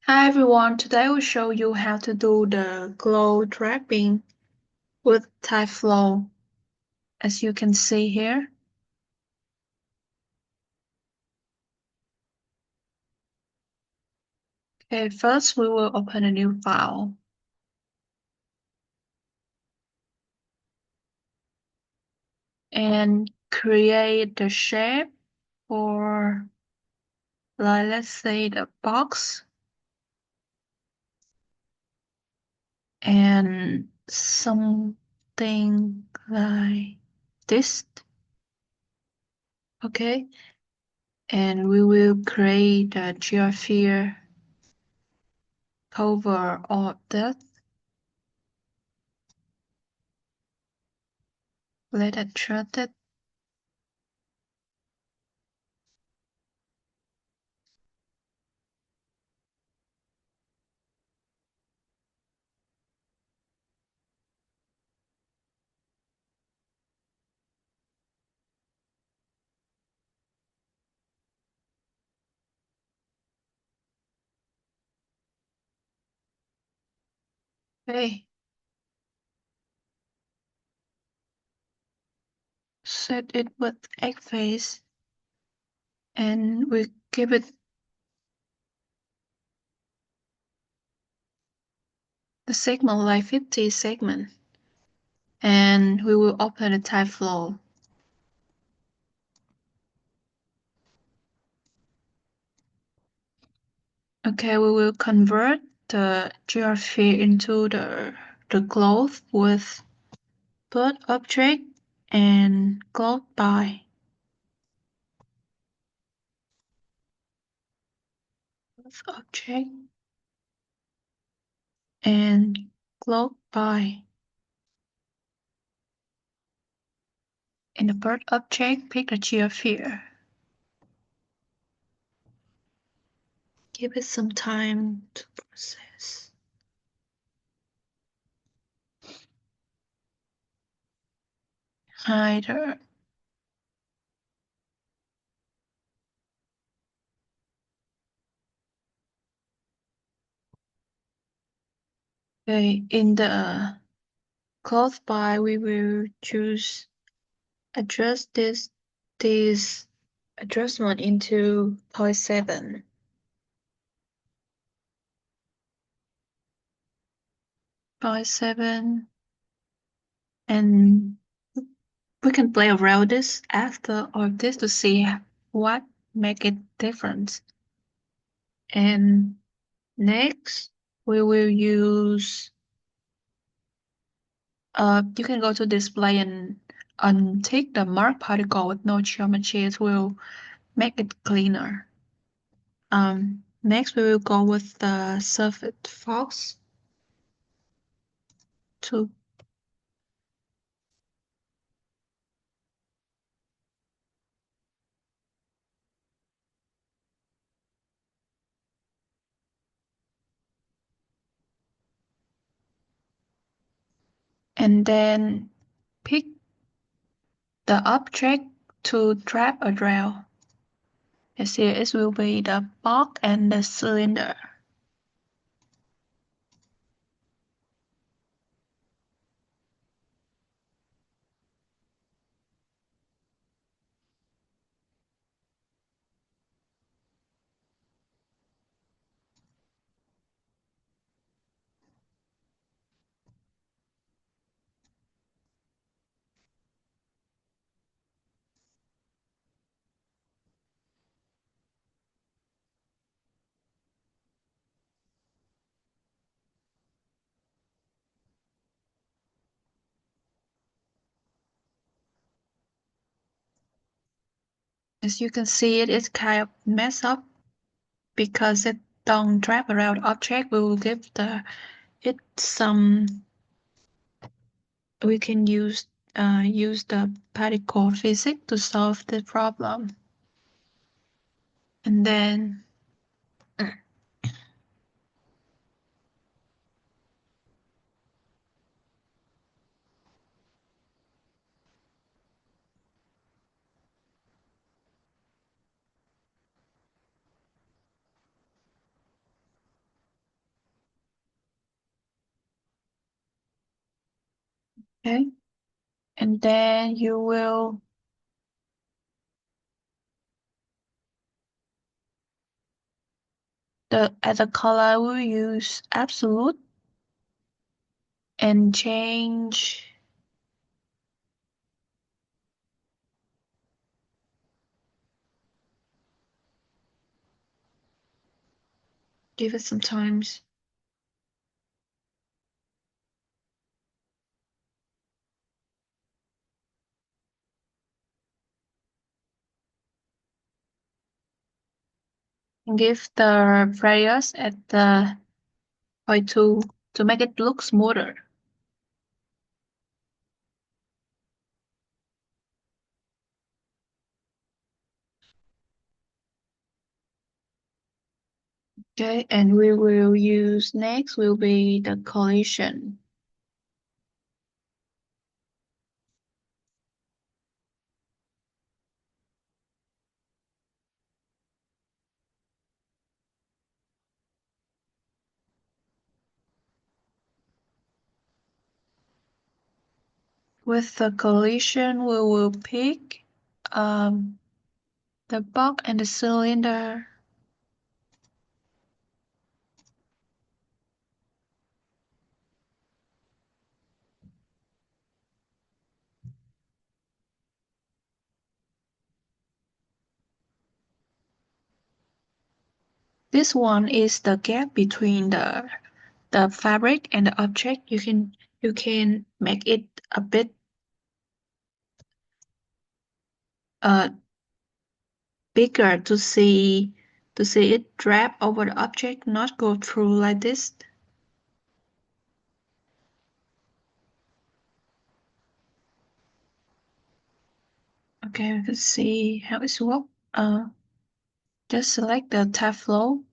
Hi everyone, today I will show you how to do the glow trapping with tyflow, as you can see here. Okay, first we will open a new file and create the shape for, like, let's say the box and something like this. Okay, and we will create a geosphere cover all that. Let it shut it. Okay. Set it with egg face and we give it the segment like 50 segment and we will open the tyflow. Okay, we will convert the geosphere into the cloth with put object and cloth by object and cloth by. In the bird object, pick the geosphere. Give it some time to process. Hider. Okay, in the close by, we will choose adjust this adjustment into 0.7. 0.7, and we can play around this after or this to see what make it different. And next, we will use you can go to display and untick the mark particle with no geometry. It will make it cleaner. Next we will go with the surface fox to and then pick the object to trap a drill. As here it will be the box and the cylinder. As you can see, it is kind of messed up because it don't trap around object. We will give it some. We can use the particle physics to solve the problem. And then Okay, and then you will the as a color we'll use absolute and change. Give it some times. Give the radius at the point two to make it look smoother. Okay, and we will use next will be the collision. With the collision, we will pick the box and the cylinder. This one is the gap between the fabric and the object. You can make it a bit uh bigger to see it drap over the object, not go through like this. Okay, we can see how it's work. Just select the tyflow.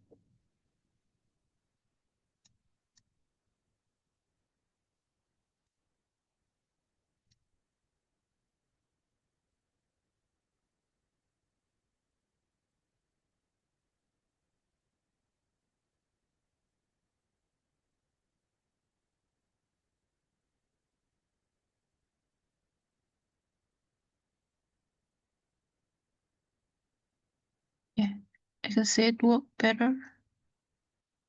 Yeah, I can see it work better.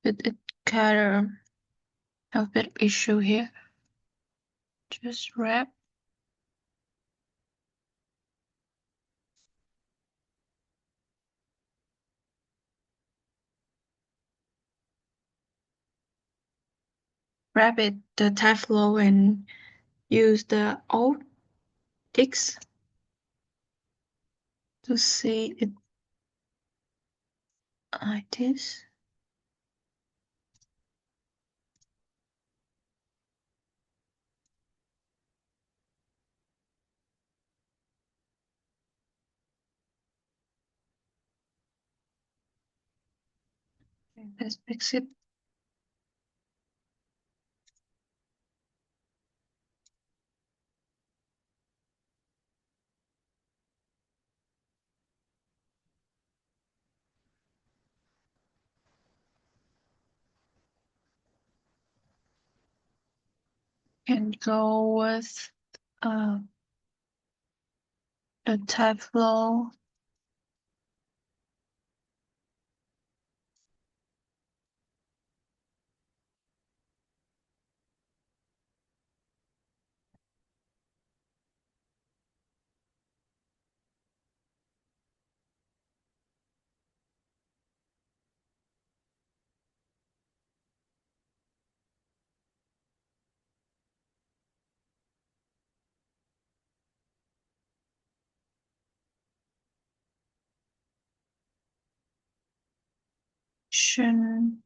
It kind of have a bit of issue here. Just wrap it the tyflow and use the Alt X to see it like this. Let's fix it and go with uh, the tyflow. Shin